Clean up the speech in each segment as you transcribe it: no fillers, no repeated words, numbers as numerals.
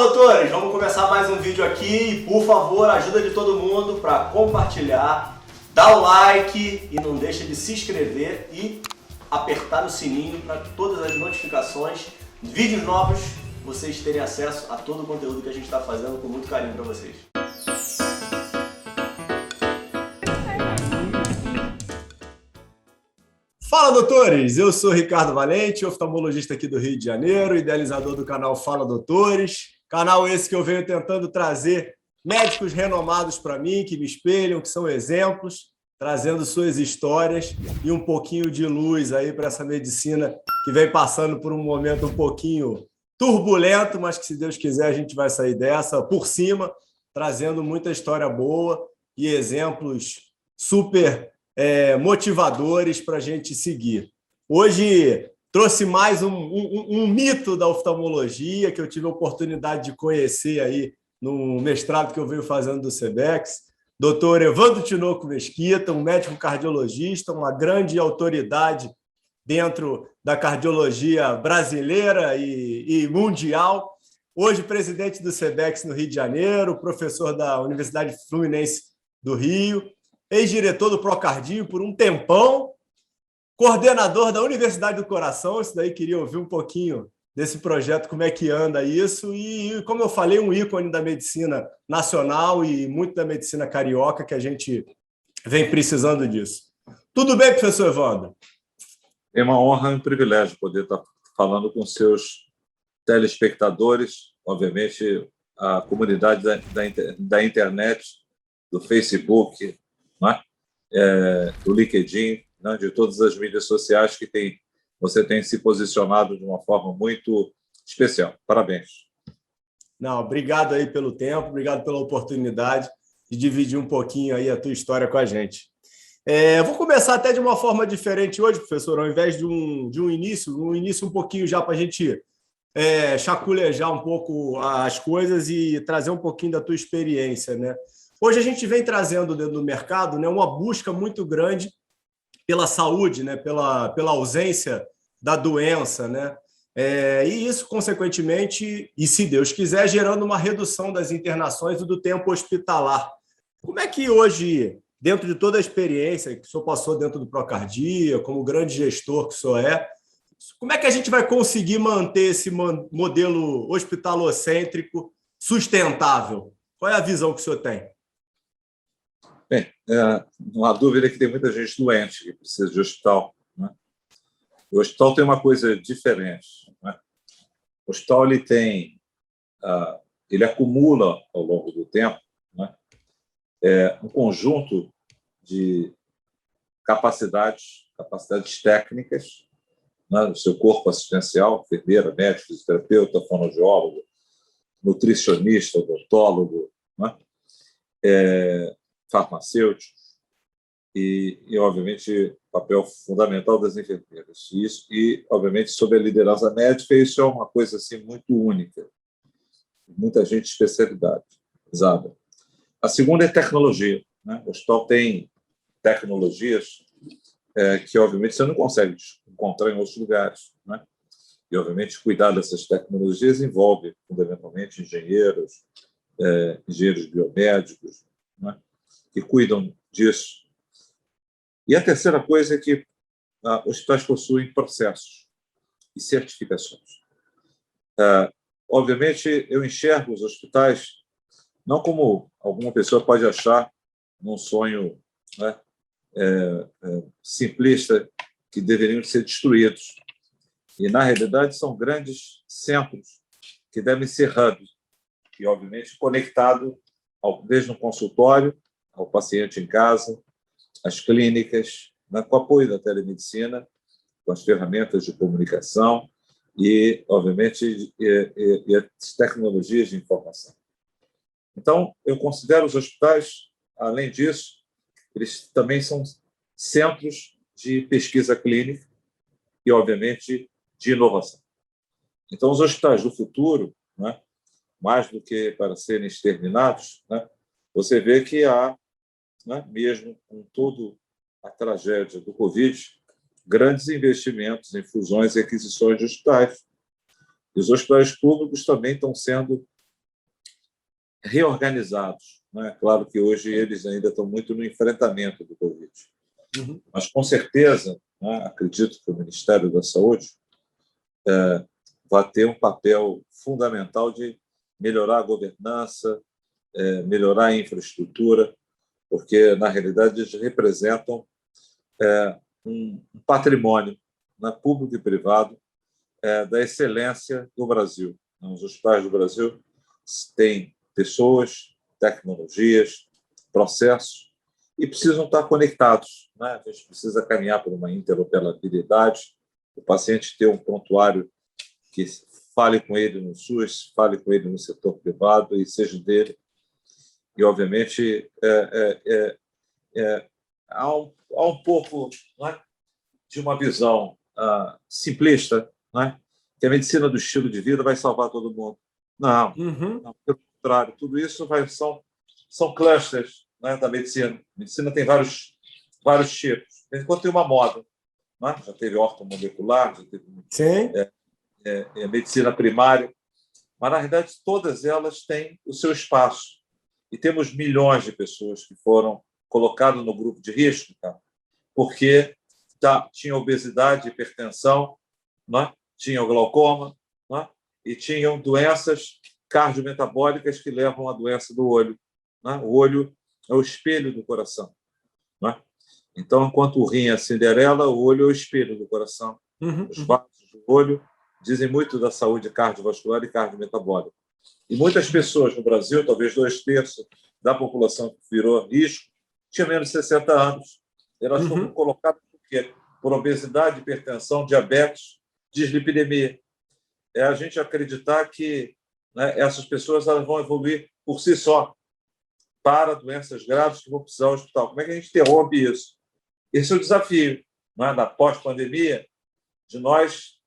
Fala, doutores! Vamos começar mais um vídeo aqui e, por favor, ajuda de todo mundo para compartilhar, dar o like e não deixa de se inscrever e apertar no sininho para todas as notificações, vídeos novos, vocês terem acesso a todo o conteúdo que a gente está fazendo com muito carinho para vocês. Fala, doutores! Eu sou Ricardo Valente, oftalmologista aqui do Rio de Janeiro, idealizador do canal Fala Doutores. Canal esse que eu venho tentando trazer médicos renomados para mim, que me espelham, que são exemplos, trazendo suas histórias e um pouquinho de luz aí para essa medicina que vem passando por um momento um pouquinho turbulento, mas que, se Deus quiser, a gente vai sair dessa por cima, trazendo muita história boa e exemplos super motivadores para a gente seguir. Hoje trouxe mais um mito da oftalmologia que eu tive a oportunidade de conhecer aí no mestrado que eu venho fazendo do CBEX, Dr. Evandro Tinoco Mesquita, um médico cardiologista, uma grande autoridade dentro da cardiologia brasileira e mundial, hoje presidente do CBEX no Rio de Janeiro, professor da Universidade Fluminense do Rio, ex-diretor do Procardio por um tempão, coordenador da Universidade do Coração. Isso daí, queria ouvir um pouquinho desse projeto, como é que anda isso, e, como eu falei, um ícone da medicina nacional e muito da medicina carioca, que a gente vem precisando disso. Tudo bem, professor Evandro? É uma honra e um privilégio poder estar falando com seus telespectadores, obviamente, a comunidade da internet, do Facebook, do LinkedIn, de todas as mídias sociais que você tem se posicionado de uma forma muito especial. Parabéns. Não, obrigado aí pelo tempo, obrigado pela oportunidade de dividir um pouquinho aí a tua história com a gente. Vou começar até de uma forma diferente hoje, professor, ao invés de um início um pouquinho já para a gente chaculejar um pouco as coisas e trazer um pouquinho da tua experiência, né? Hoje a gente vem trazendo dentro do mercado, né, uma busca muito grande pela saúde, né, pela ausência da doença, né? E isso, consequentemente, e se Deus quiser, gerando uma redução das internações e do tempo hospitalar. Como é que hoje, dentro de toda a experiência que o senhor passou dentro do Procardia, como grande gestor que o senhor como é que a gente vai conseguir manter esse modelo hospitalocêntrico sustentável? Qual é a visão que o senhor tem? Bem, não há dúvida que tem muita gente doente que precisa de hospital. Né? O hospital tem uma coisa diferente. Né? O hospital ele acumula, ao longo do tempo, né, um conjunto de capacidades técnicas, né, do seu corpo assistencial, enfermeira, médico, fisioterapeuta, fonoaudiólogo, nutricionista, odontólogo, né? Farmacêuticos e, obviamente, papel fundamental das enfermeiras. E, obviamente, sob a liderança médica, isso é uma coisa assim, muito única. Muita gente especializada. A segunda é tecnologia. Né? O hospital tem tecnologias que, obviamente, você não consegue encontrar em outros lugares. Né? E, obviamente, cuidar dessas tecnologias envolve, fundamentalmente, engenheiros biomédicos, né, que cuidam disso. E a terceira coisa é que os hospitais possuem processos e certificações. Obviamente, eu enxergo os hospitais não como alguma pessoa pode achar, num sonho, né, simplista, que deveriam ser destruídos. E, na realidade, são grandes centros que devem ser hubs, e, obviamente, conectado desde o consultório ao paciente em casa, às clínicas, né, com apoio da telemedicina, com as ferramentas de comunicação e, obviamente, e as tecnologias de informação. Então, eu considero os hospitais, além disso, eles também são centros de pesquisa clínica e, obviamente, de inovação. Então, os hospitais do futuro, né, mais do que para serem exterminados, né, você vê que há, né, mesmo com toda a tragédia do Covid, grandes investimentos em fusões e aquisições de hospitais. E os hospitais públicos também estão sendo reorganizados. Né? Claro que hoje eles ainda estão muito no enfrentamento do Covid. Mas, com certeza, né, acredito que o Ministério da Saúde vai ter um papel fundamental de melhorar a governança, melhorar a infraestrutura, porque, na realidade, eles representam um patrimônio, né, público e privado, da excelência do Brasil. Os hospitais do Brasil têm pessoas, tecnologias, processos, e precisam estar conectados. Né? A gente precisa caminhar por uma interoperabilidade, o paciente ter um prontuário que fale com ele no SUS, fale com ele no setor privado e seja dele. E, obviamente, há um pouco, né, de uma visão simplista, né, que a medicina do estilo de vida vai salvar todo mundo. Não, pelo contrário, tudo isso são clusters, né, da medicina. A medicina tem vários tipos. Enquanto tem uma moda, né? Já teve ortomolecular, já teve medicina primária, mas, na realidade, todas elas têm o seu espaço. E temos milhões de pessoas que foram colocadas no grupo de risco, tá? Porque tinham obesidade, hipertensão, né? Tinham glaucoma, né? E tinham doenças cardiometabólicas que levam à doença do olho. Né? O olho é o espelho do coração. Né? Então, enquanto o rim é a Cinderela, o olho é o espelho do coração. Os vasos do olho dizem muito da saúde cardiovascular e cardiometabólica. E muitas pessoas no Brasil, talvez 2/3 da população que virou risco, tinham menos de 60 anos. Elas foram colocadas por quê? Por obesidade, hipertensão, diabetes, dislipidemia. É a gente acreditar que, né, essas pessoas elas vão evoluir por si só para doenças graves que vão precisar do hospital. Como é que a gente interrompe isso? Esse é o desafio, né, da pós-pandemia, de nós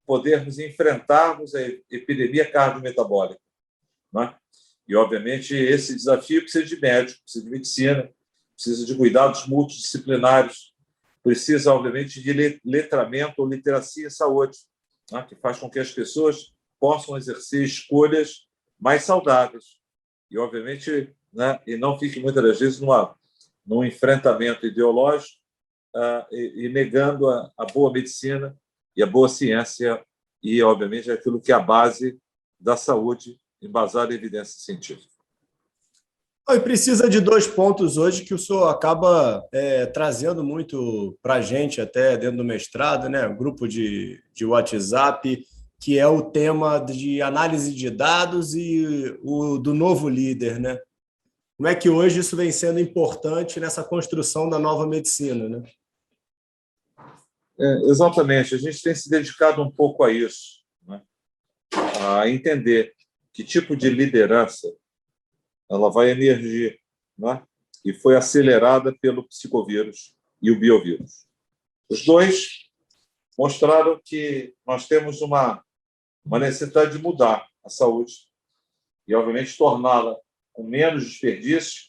podermos enfrentarmos a epidemia cardiometabólica. Né? E, obviamente, esse desafio precisa de médico, precisa de medicina, precisa de cuidados multidisciplinares, precisa, obviamente, de letramento ou literacia em saúde, né, que faz com que as pessoas possam exercer escolhas mais saudáveis. E, obviamente, né, e não fique muitas das vezes num enfrentamento ideológico e negando a boa medicina e a boa ciência e, obviamente, aquilo que é a base da saúde embasada em evidência científica. E precisa de 2 pontos hoje que o senhor acaba trazendo muito para a gente, até dentro do mestrado, né? Grupo de WhatsApp, que é o tema de análise de dados e o do novo líder, né? Como é que hoje isso vem sendo importante nessa construção da nova medicina, né? Exatamente. A gente tem se dedicado um pouco a isso, né? A entender que tipo de liderança ela vai emergir, né? E foi acelerada pelo psicovírus e o biovírus. Os dois mostraram que nós temos uma necessidade de mudar a saúde e, obviamente, torná-la com menos desperdício,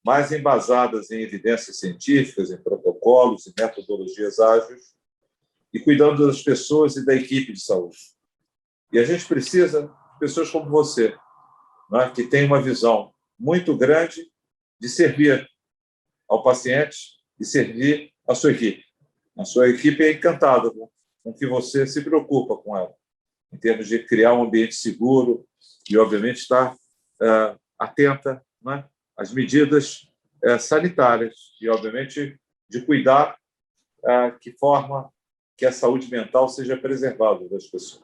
mais embasadas em evidências científicas, em protocolos e metodologias ágeis, e cuidando das pessoas e da equipe de saúde. E a gente precisa de pessoas como você, né, que tem uma visão muito grande de servir ao paciente e servir a sua equipe. A sua equipe é encantada com que você se preocupa com ela, em termos de criar um ambiente seguro e, obviamente, estar atenta, né, às medidas sanitárias e, obviamente, de cuidar que forma que a saúde mental seja preservada das pessoas.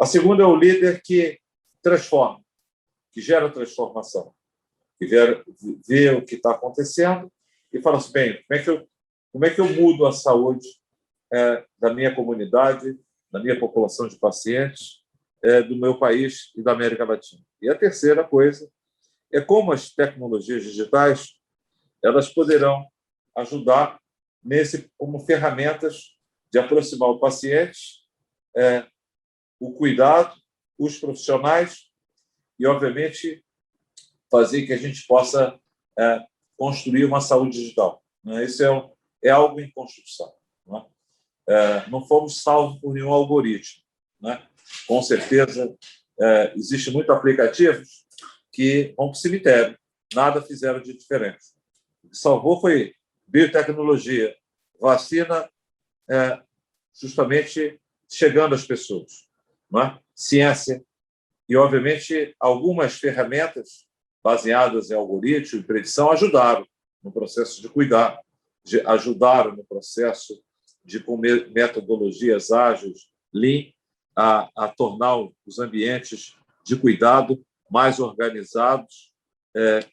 A segunda é o líder que transforma, que gera transformação, que vê o que está acontecendo e fala assim, bem, como é que eu mudo a saúde da minha comunidade, da minha população de pacientes, do meu país e da América Latina. E a terceira coisa é como as tecnologias digitais elas poderão ajudar como ferramentas de aproximar o paciente, o cuidado, os profissionais e, obviamente, fazer que a gente possa construir uma saúde digital. Isso é algo em construção. Não fomos salvos por nenhum algoritmo. Com certeza, Existem muitos aplicativos que vão para o cemitério, nada fizeram de diferente. O que salvou foi biotecnologia, vacina, justamente chegando às pessoas, não é? Ciência e, obviamente, algumas ferramentas baseadas em algoritmo e predição ajudaram no processo de cuidar, ajudaram no processo de, com metodologias ágeis, Lean, a tornar os ambientes de cuidado mais organizados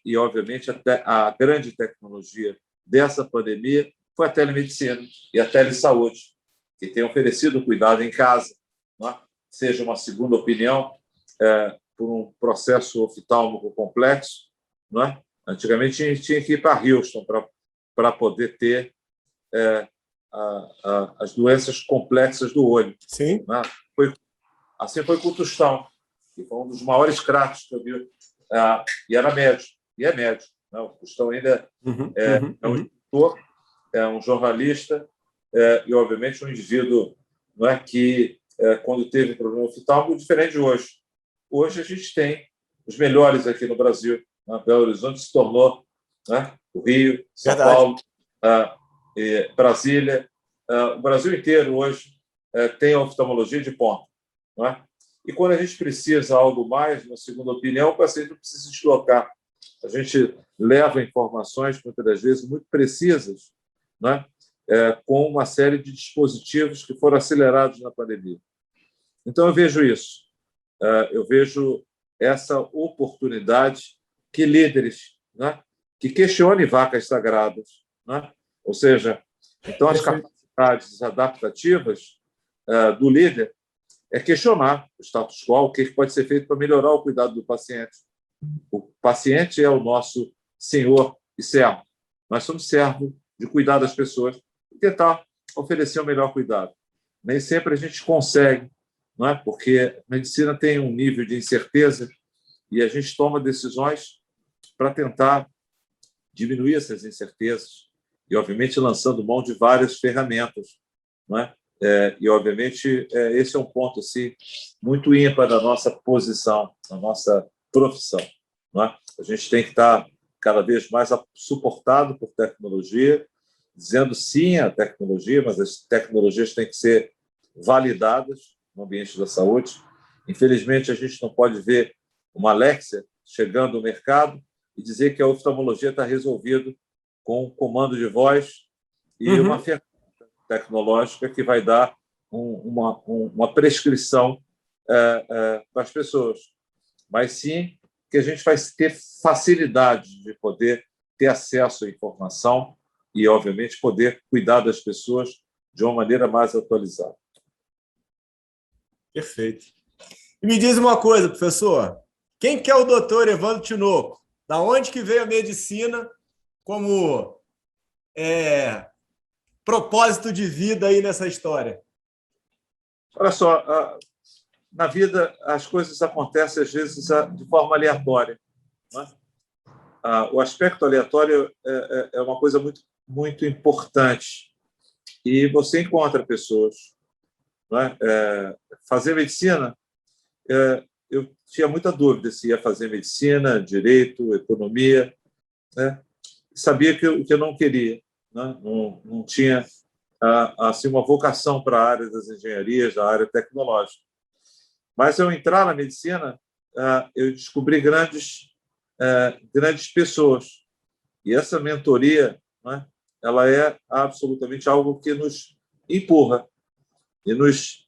e, obviamente, até a grande tecnologia dessa pandemia foi a telemedicina e a telesaúde, que tem oferecido cuidado em casa, não é? Seja uma segunda opinião por um processo oftálmico complexo, não é? Antigamente a gente tinha que ir para Houston para poder ter as doenças complexas do olho. Sim. Né? Assim foi com o Tostão, que foi um dos maiores craques que eu vi, e era médico, e é médico. Né? O Tostão ainda é um escritor, é um jornalista e, obviamente, um indivíduo, não é, que, quando teve problema oftalmo, diferente de hoje. Hoje a gente tem os melhores aqui no Brasil. Né? Belo Horizonte se tornou, né, o Rio, São Paulo, Brasília. O Brasil inteiro hoje tem a oftalmologia de ponta. Não é? E quando a gente precisa algo mais, na segunda opinião, o paciente não precisa se deslocar. A gente leva informações, muitas das vezes, muito precisas, não é? Com uma série de dispositivos que foram acelerados na pandemia. Então, eu vejo isso. Eu vejo essa oportunidade que líderes, né, que questionem vacas sagradas, né? Ou seja, então as capacidades adaptativas do líder é questionar o status quo, o que pode ser feito para melhorar o cuidado do paciente. O paciente é o nosso senhor e servo. Nós somos servos de cuidar das pessoas e tentar oferecer o melhor cuidado. Nem sempre a gente consegue, não é? Porque a medicina tem um nível de incerteza e a gente toma decisões para tentar diminuir essas incertezas e, obviamente, lançando mão de várias ferramentas, não é? E, obviamente, esse é um ponto assim, muito ímpar da nossa posição, da nossa profissão. Não é? A gente tem que estar cada vez mais suportado por tecnologia, dizendo sim à tecnologia, mas as tecnologias têm que ser validadas no ambiente da saúde. Infelizmente, a gente não pode ver uma Alexia chegando ao mercado e dizer que a oftalmologia está resolvida com um comando de voz e uma ferramenta tecnológica que vai dar uma prescrição para as pessoas. Mas sim que a gente vai ter facilidade de poder ter acesso à informação e, obviamente, poder cuidar das pessoas de uma maneira mais atualizada. Perfeito. E me diz uma coisa, professor. Quem que é o doutor Evandro Tinoco? Da onde que veio a medicina como propósito de vida aí nessa história? Olha só, na vida as coisas acontecem às vezes de forma aleatória. Não é? O aspecto aleatório é uma coisa muito, muito importante. E você encontra pessoas. Não é? Fazer medicina, eu tinha muita dúvida se ia fazer medicina, direito, economia. Né? Sabia que eu não queria. Né? Não tinha assim, uma vocação para a área das engenharias, da área tecnológica. Mas, ao entrar na medicina, eu descobri grandes pessoas. E essa mentoria, né, ela é absolutamente algo que nos empurra e nos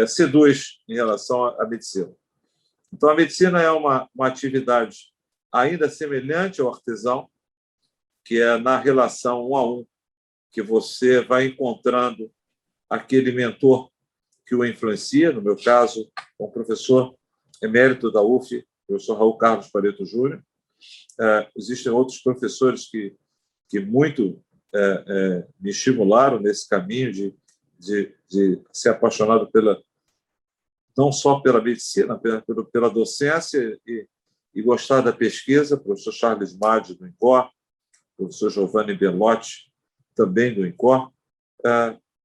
seduz em relação à medicina. Então, a medicina é uma atividade ainda semelhante ao artesão, que é na relação 1 a 1, que você vai encontrando aquele mentor que o influencia, no meu caso, o professor emérito da UF, o professor Raul Carlos Pareto Júnior. Existem outros professores que muito me estimularam nesse caminho de ser apaixonado não só pela medicina, pela docência e gostar da pesquisa. O professor Charles Madi, do INCOR, o professor Giovanni Bellotti, também do INCOR,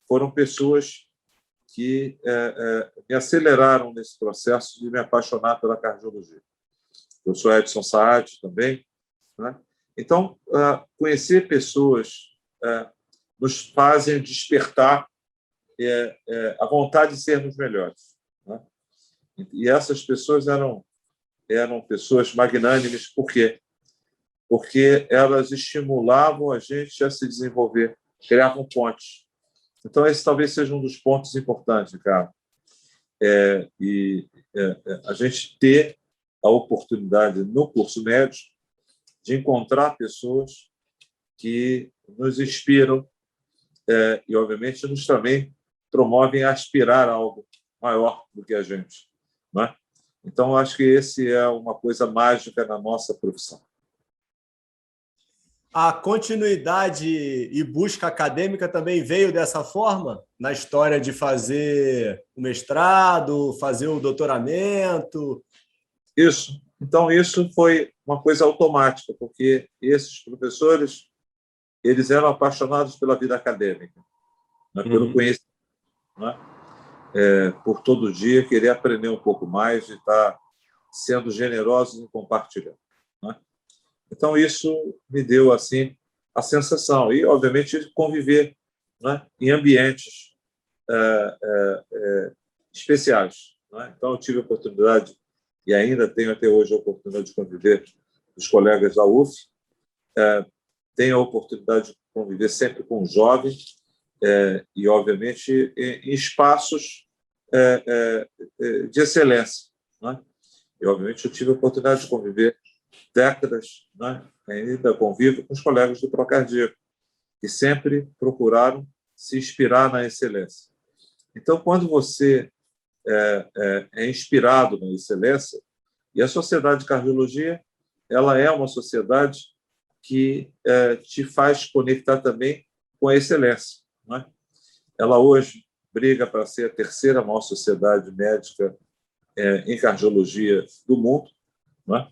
foram pessoas que me aceleraram nesse processo de me apaixonar pela cardiologia. Eu sou Edson Saad também, né? Então, conhecer pessoas nos fazem despertar a vontade de sermos melhores, né? E essas pessoas eram pessoas magnânimes. Por quê? Porque elas estimulavam a gente a se desenvolver, criavam pontes. Então, esse talvez seja um dos pontos importantes, cara. A gente ter a oportunidade, no curso médio, de encontrar pessoas que nos inspiram e, obviamente, nos também promovem a aspirar a algo maior do que a gente, né? Então, acho que esse é uma coisa mágica na nossa profissão. A continuidade e busca acadêmica também veio dessa forma, na história de fazer o mestrado, fazer o doutoramento? Isso. Então, isso foi uma coisa automática, porque esses professores, eles eram apaixonados pela vida acadêmica, né? Pelo conhecimento, né? Por todo dia querer aprender um pouco mais e estar sendo generosos em compartilhar, né? Então, isso me deu assim a sensação. E, obviamente, conviver, né, em ambientes especiais, né? Então, eu tive a oportunidade, e ainda tenho até hoje a oportunidade de conviver com os colegas da UF, tenho a oportunidade de conviver sempre com jovens e, obviamente, em espaços de excelência, né? E, obviamente, eu tive a oportunidade de conviver décadas, né? Ainda convivo com os colegas do Procardíaco, que sempre procuraram se inspirar na excelência. Então, quando você é inspirado na excelência, e a Sociedade de Cardiologia, ela é uma sociedade que te faz conectar também com a excelência, né? Ela hoje briga para ser a terceira maior sociedade médica em cardiologia do mundo, né?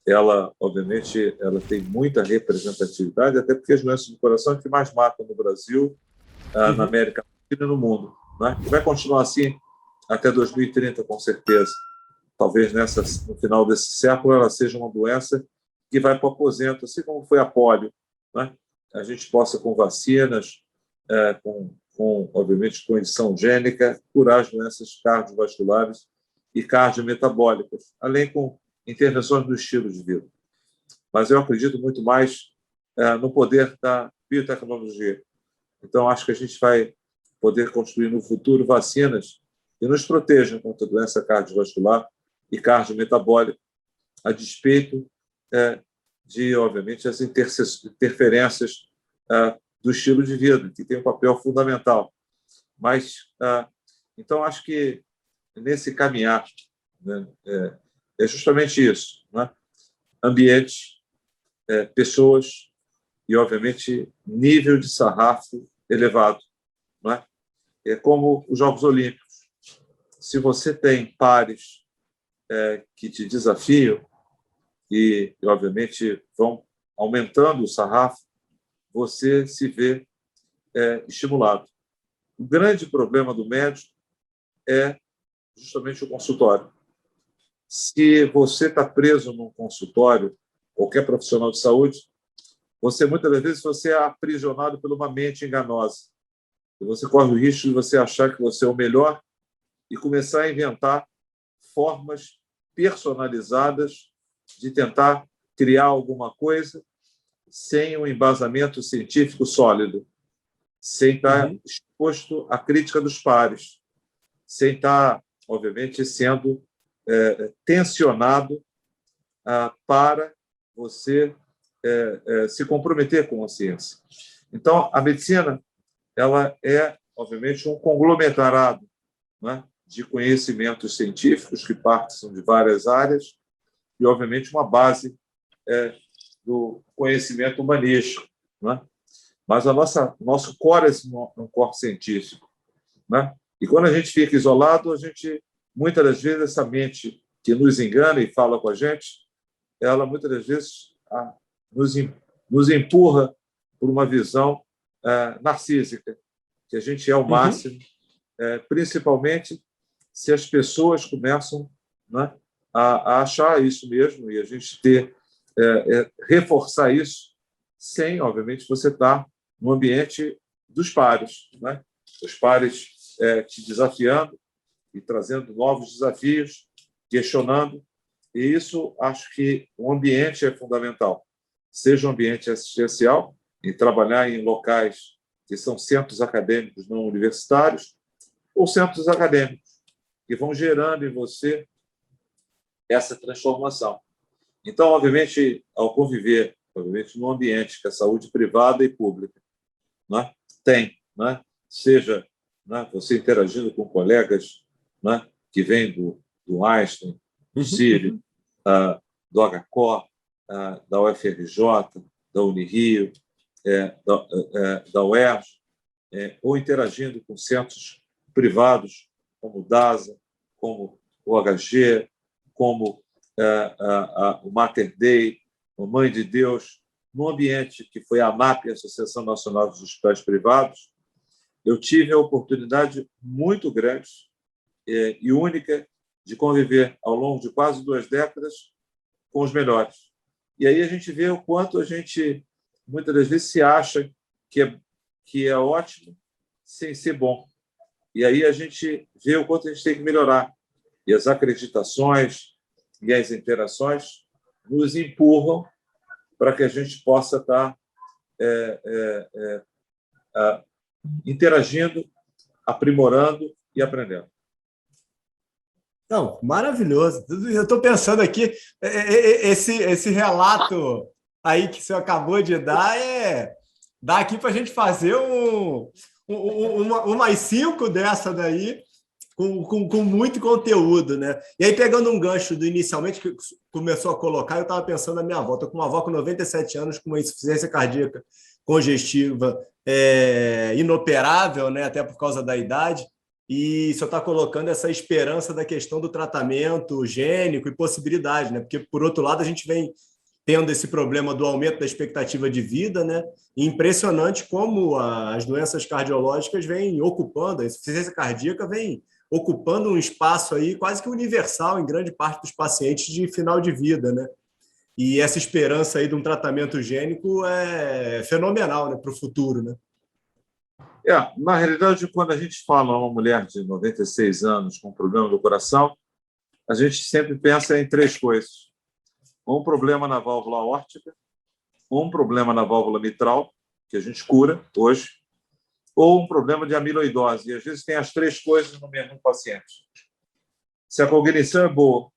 Ela, obviamente, ela tem muita representatividade, até porque as doenças do coração é que mais matam no Brasil, na América Latina e no mundo, né? E vai continuar assim até 2030, com certeza. Talvez no final desse século ela seja uma doença que vai para o aposento, assim como foi a polio, né? A gente possa, com vacinas, obviamente, com edição gênica, curar as doenças cardiovasculares e cardiometabólicas, além com intervenções do estilo de vida. Mas eu acredito muito mais no poder da biotecnologia. Então, acho que a gente vai poder construir no futuro vacinas que nos protejam contra a doença cardiovascular e cardiometabólica, a despeito de, obviamente, as interferências do estilo de vida, que tem um papel fundamental. Mas, então, acho que nesse caminhar, né, é justamente isso, né? Ambiente, pessoas e, obviamente, nível de sarrafo elevado, né? É como os Jogos Olímpicos. Se você tem pares que te desafiam e, obviamente, vão aumentando o sarrafo, você se vê estimulado. O grande problema do médico é justamente o consultório. Se você está preso num consultório, qualquer profissional de saúde, muitas das vezes você é aprisionado por uma mente enganosa. E você corre o risco de você achar que você é o melhor e começar a inventar formas personalizadas de tentar criar alguma coisa sem um embasamento científico sólido, sem estar exposto à crítica dos pares, sem estar, obviamente, sendo tensionado para você se comprometer com a ciência. Então, a medicina ela é, obviamente, um conglomerado, né, de conhecimentos científicos que partem de várias áreas e, obviamente, uma base do conhecimento humanístico, né? Mas nosso core é um core científico, né? E quando a gente fica isolado, muitas das vezes, essa mente que nos engana e fala com a gente, ela muitas das vezes nos empurra por uma visão narcísica, que a gente é o máximo principalmente se as pessoas começam, né, a achar isso mesmo e a gente reforçar isso sem, obviamente, você estar no ambiente dos pares, né? Os pares te desafiando e trazendo novos desafios, questionando. E isso, acho que o ambiente é fundamental. Seja um ambiente assistencial, e trabalhar em locais que são centros acadêmicos não universitários, ou centros acadêmicos, que vão gerando em você essa transformação. Então, obviamente, ao conviver, obviamente, num ambiente que é saúde privada e pública, né, tem, né, seja, né, você interagindo com colegas, né, que vêm do Einstein, do CIRI, do HCO, da UFRJ, da Unirio, da UERJ, ou interagindo com centros privados, como o DASA, como o HG, como o Mater Dei, o Mãe de Deus, no ambiente que foi a ANAP, a Associação Nacional dos Hospitais Privados, eu tive a oportunidade muito grande e única de conviver ao longo de quase 2 décadas com os melhores. E aí a gente vê o quanto a gente, muitas das vezes, se acha que é ótimo sem ser bom. E aí a gente vê o quanto a gente tem que melhorar. E as acreditações e as interações nos empurram para que a gente possa estar interagindo, aprimorando e aprendendo. Não, maravilhoso. Eu estou pensando aqui, esse relato aí que você acabou de dar dá aqui para a gente fazer umas 5 dessa daí com muito conteúdo, né? E aí, pegando um gancho do inicialmente que começou a colocar, eu estava pensando na minha avó. Estou com uma avó com 97 anos, com uma insuficiência cardíaca congestiva inoperável, né? Até por causa da idade. E só está colocando essa esperança da questão do tratamento gênico e possibilidade, né? Porque, por outro lado, a gente vem tendo esse problema do aumento da expectativa de vida, né? E impressionante como as doenças cardiológicas vêm ocupando, a insuficiência cardíaca vem ocupando um espaço aí quase que universal em grande parte dos pacientes de final de vida, né? E essa esperança aí de um tratamento gênico é fenomenal, né, para o futuro, né? Na realidade, quando a gente fala uma mulher de 96 anos com problema do coração, a gente sempre pensa em 3 coisas. Um problema na válvula aórtica, um problema na válvula mitral, que a gente cura hoje, ou um problema de amiloidose. E, às vezes, tem as 3 coisas no mesmo paciente. Se a cognição é boa,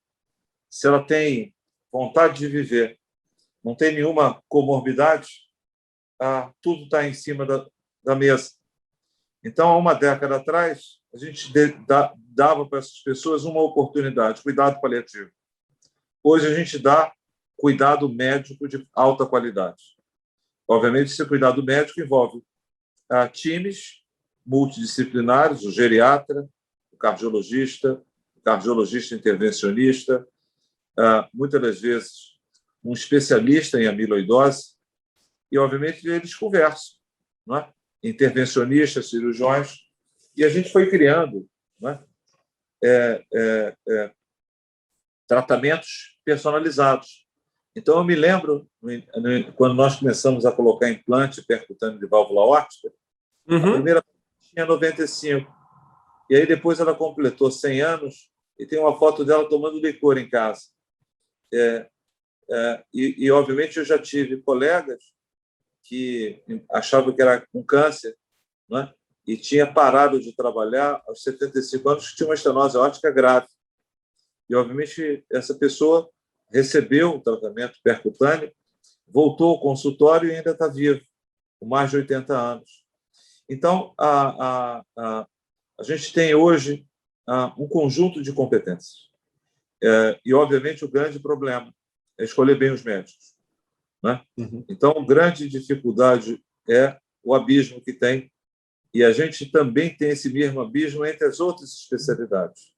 se ela tem vontade de viver, não tem nenhuma comorbidade, tudo está em cima da mesa. Então, há uma década atrás, a gente dava para essas pessoas uma oportunidade, cuidado paliativo. Hoje, a gente dá cuidado médico de alta qualidade. Obviamente, esse cuidado médico envolve times multidisciplinares, o geriatra, o cardiologista intervencionista, muitas das vezes um especialista em amiloidose, e, obviamente, eles conversam, não é? Intervencionistas, cirurgiões, e a gente foi criando, não é? Tratamentos personalizados. Então, eu me lembro, quando nós começamos a colocar implante percutâneo de válvula aórtica, a primeira tinha 95, e aí depois ela completou 100 anos e tem uma foto dela tomando licor em casa. E, obviamente, eu já tive colegas que achavam que era um câncer, né? E tinha parado de trabalhar aos 75 anos, que tinha uma estenose aórtica grave. E, obviamente, essa pessoa recebeu o tratamento percutâneo, voltou ao consultório e ainda está vivo, com mais de 80 anos. Então, a gente tem hoje um conjunto de competências. E, obviamente, o grande problema é escolher bem os médicos, né? Então, a grande dificuldade é o abismo que tem, e a gente também tem esse mesmo abismo entre as outras especialidades.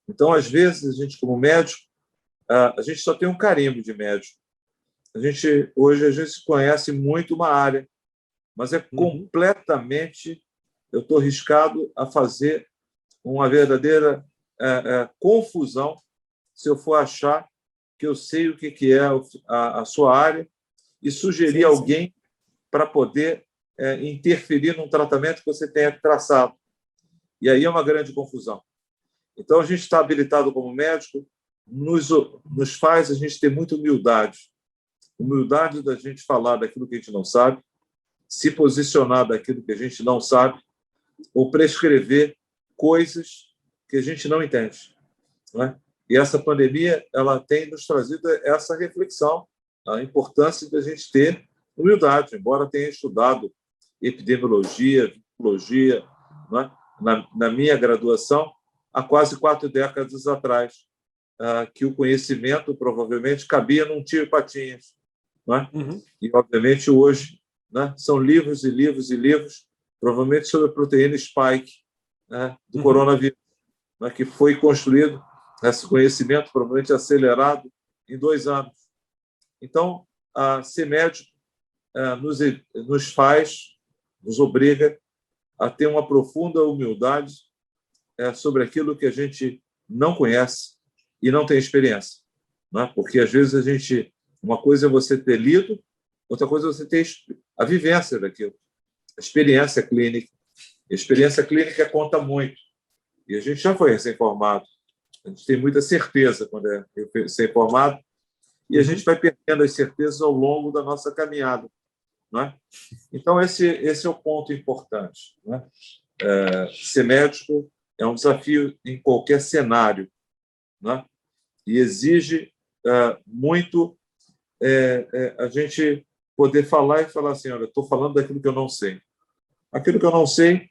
Então, às vezes, a gente, como médico, a gente só tem um carimbo de médico. Hoje, a gente conhece muito uma área, mas é completamente eu estou arriscado a fazer uma verdadeira confusão se eu for achar que eu sei o que é a sua área e sugerir alguém para poder interferir num tratamento que você tenha traçado. E aí é uma grande confusão. Então, a gente está habilitado como médico, nos faz a gente ter muita humildade. Humildade da gente falar daquilo que a gente não sabe, se posicionar daquilo que a gente não sabe, ou prescrever coisas que a gente não entende. Não é? E essa pandemia ela tem nos trazido essa reflexão, a importância da gente ter humildade, embora tenha estudado epidemiologia, virologia, não é? Na minha graduação, há quase 4 décadas atrás, que o conhecimento provavelmente cabia num tio e patinhas. Não é? E, obviamente, hoje são livros e livros e livros, provavelmente sobre a proteína spike do coronavírus, que foi construído, esse conhecimento provavelmente acelerado em 2 anos. Então, ser médico nos obriga a ter uma profunda humildade sobre aquilo que a gente não conhece e não tem experiência. Não é? Porque, às vezes, uma coisa é você ter lido, outra coisa é você ter a vivência daquilo, a experiência clínica. A experiência clínica conta muito. E a gente já foi recém-formado. A gente tem muita certeza quando é recém-formado e a gente vai perdendo as certezas ao longo da nossa caminhada. Não é? Então, esse é o ponto importante. Não é? Ser médico é um desafio em qualquer cenário, não é? E exige muito a gente poder falar e falar assim, olha, estou falando daquilo que eu não sei. Aquilo que eu não sei,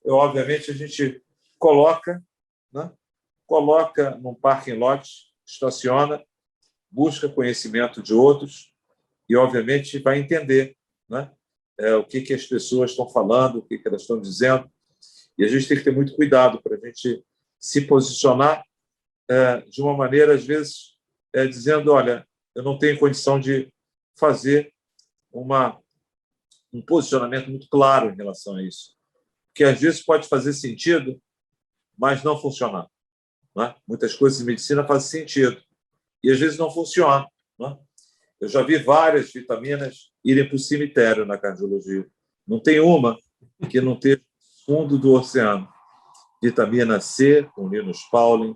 obviamente, a gente coloca num parking lot, estaciona, busca conhecimento de outros e, obviamente, vai entender o que as pessoas estão falando, o que elas estão dizendo. E a gente tem que ter muito cuidado para a gente se posicionar de uma maneira, às vezes, dizendo, olha, eu não tenho condição de fazer um posicionamento muito claro em relação a isso. Que, às vezes, pode fazer sentido, mas não funcionar. Não é? Muitas coisas em medicina fazem sentido e, às vezes, não funcionam. Não é? Eu já vi várias vitaminas irem para o cemitério na cardiologia. Não tem uma que não esteja no fundo do oceano. Vitamina C, com Linus Pauling,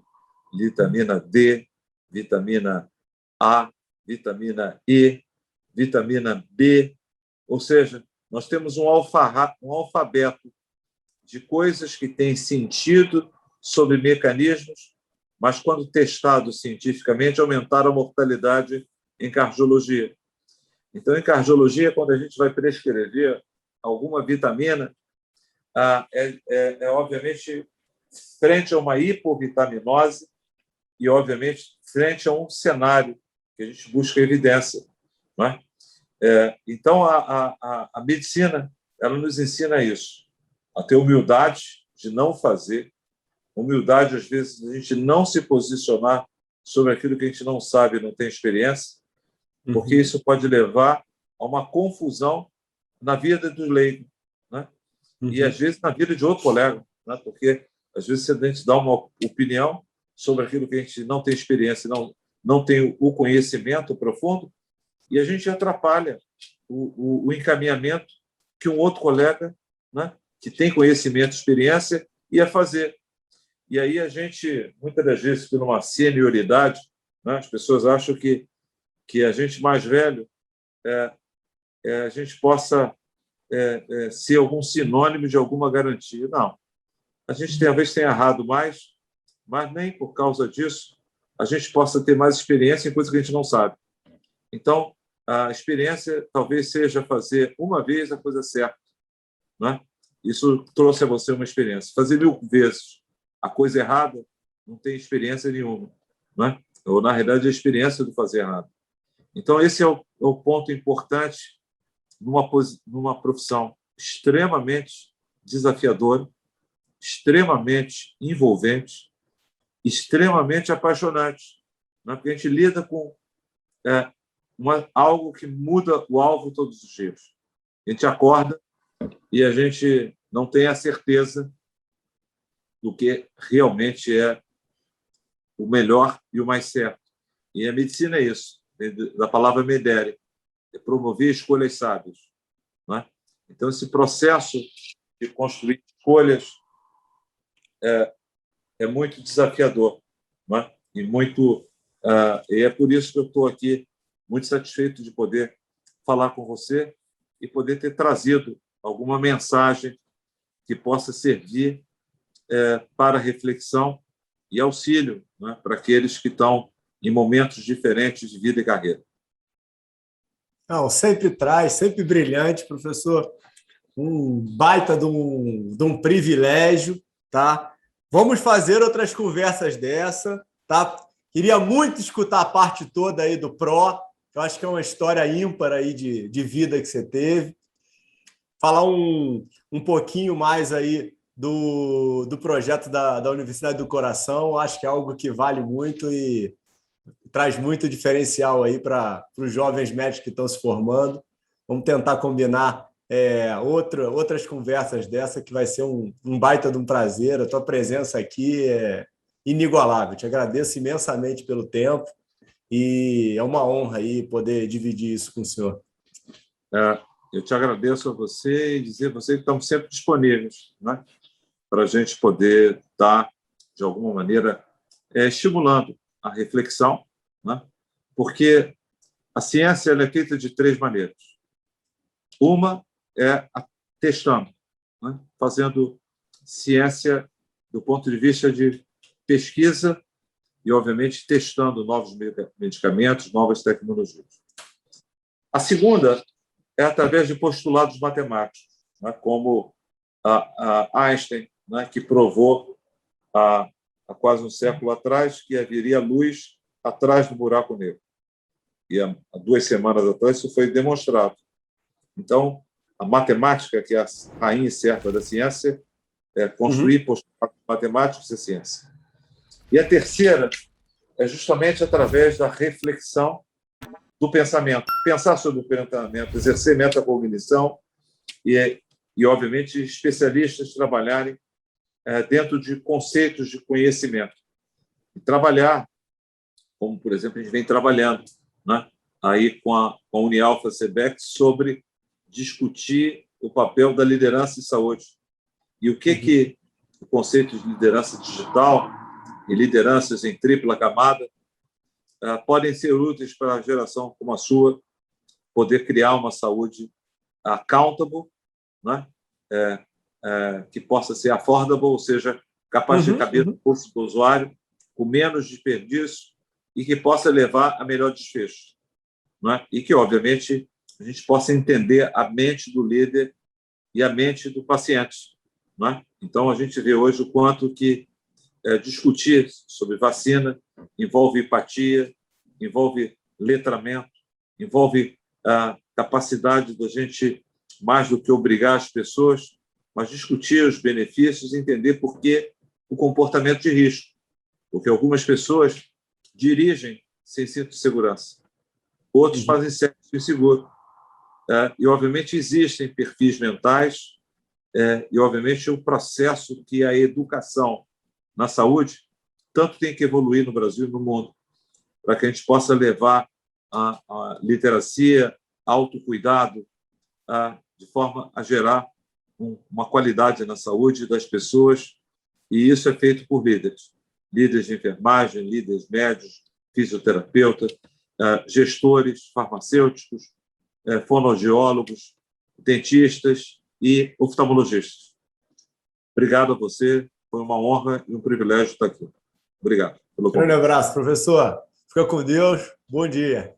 vitamina D, vitamina A, vitamina E, vitamina B. Ou seja, nós temos um alfabeto de coisas que têm sentido sobre mecanismos, mas, quando testado cientificamente, aumentaram a mortalidade em cardiologia. Então, em cardiologia, quando a gente vai prescrever alguma vitamina, obviamente, frente a uma hipovitaminose e, obviamente, frente a um cenário que a gente busca evidência. Não é? Então, a medicina ela nos ensina isso, a ter humildade de não fazer, humildade, às vezes, de a gente não se posicionar sobre aquilo que a gente não sabe e não tem experiência, porque isso pode levar a uma confusão na vida do leigo, né? E, às vezes, na vida de outro colega, né? Porque, às vezes, a gente dá uma opinião sobre aquilo que a gente não tem experiência, não tem o conhecimento profundo, e a gente atrapalha o encaminhamento que um outro colega, né, que tem conhecimento, experiência, ia fazer. E aí a gente, muitas das vezes, por uma senioridade, né, as pessoas acham que a gente mais velho, a gente possa ser algum sinônimo de alguma garantia. Não. A gente talvez tenha errado mais, mas nem por causa disso a gente possa ter mais experiência em coisas que a gente não sabe. Então, a experiência talvez seja fazer uma vez a coisa certa. Né? Isso trouxe a você uma experiência. Fazer 1000 vezes a coisa errada não tem experiência nenhuma. Né? Ou, na realidade, a experiência do fazer errado. Então, esse é o ponto importante numa profissão extremamente desafiadora, extremamente envolvente, extremamente apaixonante. Né? Porque a gente lida com algo que muda o alvo todos os dias. A gente acorda e a gente não tem a certeza do que realmente é o melhor e o mais certo. E a medicina é isso, da palavra medere, é promover escolhas sábias. Não é? Então, esse processo de construir escolhas é muito desafiador. Não é? E é por isso que eu estou aqui muito satisfeito de poder falar com você e poder ter trazido alguma mensagem que possa servir para reflexão e auxílio, né, para aqueles que estão em momentos diferentes de vida e carreira. Não, sempre traz, sempre brilhante, professor. Um baita de um privilégio, tá? Vamos fazer outras conversas dessa, tá? Queria muito escutar a parte toda aí do PRO, que eu acho que é uma história ímpar aí de vida que você teve. Falar um pouquinho mais aí do projeto da Universidade do Coração, acho que é algo que vale muito e traz muito diferencial aí para os jovens médicos que estão se formando. Vamos tentar combinar outras conversas dessa, que vai ser um baita de um prazer. A tua presença aqui é inigualável. Te agradeço imensamente pelo tempo e é uma honra aí poder dividir isso com o senhor. Eu te agradeço a você e dizer a você que estamos sempre disponíveis, né, para a gente poder estar, de alguma maneira, estimulando a reflexão, né, porque a ciência ela é feita de 3 maneiras. Uma é testando, né, fazendo ciência do ponto de vista de pesquisa e, obviamente, testando novos medicamentos, novas tecnologias. A segunda é através de postulados matemáticos, né, como a Einstein, né, que provou há quase um século atrás que haveria luz atrás do buraco negro. E há 2 semanas atrás isso foi demonstrado. Então, a matemática, que é a rainha certa da ciência, é construir postulados matemáticos e ciência. E a terceira é justamente através da reflexão do pensamento. Pensar sobre o pensamento, exercer metacognição e, obviamente, especialistas trabalharem dentro de conceitos de conhecimento. E trabalhar, como, por exemplo, a gente vem trabalhando, né, aí com a Unialfa CBEC sobre discutir o papel da liderança em saúde. E o que o conceito de liderança digital e lideranças em tripla camada podem ser úteis para a geração como a sua, poder criar uma saúde accountable, né? Que possa ser affordable, ou seja, capaz de caber no bolso do usuário, com menos desperdício e que possa levar a melhor desfecho. Né? E que, obviamente, a gente possa entender a mente do líder e a mente do paciente. Né? Então, a gente vê hoje o quanto que discutir sobre vacina envolve empatia, envolve letramento, envolve a capacidade da gente, mais do que obrigar as pessoas, mas discutir os benefícios e entender por que o comportamento de risco. Porque algumas pessoas dirigem sem cinto de segurança, outros fazem sexo inseguro. E, obviamente, existem perfis mentais e, obviamente, o processo que a educação na saúde tanto tem que evoluir no Brasil e no mundo, para que a gente possa levar a literacia, autocuidado, de forma a gerar uma qualidade na saúde das pessoas, e isso é feito por líderes de enfermagem, líderes médicos, fisioterapeutas, gestores farmacêuticos, fonoaudiólogos, dentistas e oftalmologistas. Obrigado a você, foi uma honra e um privilégio estar aqui. Obrigado pelo convite. Um grande abraço, professor. Fica com Deus. Bom dia.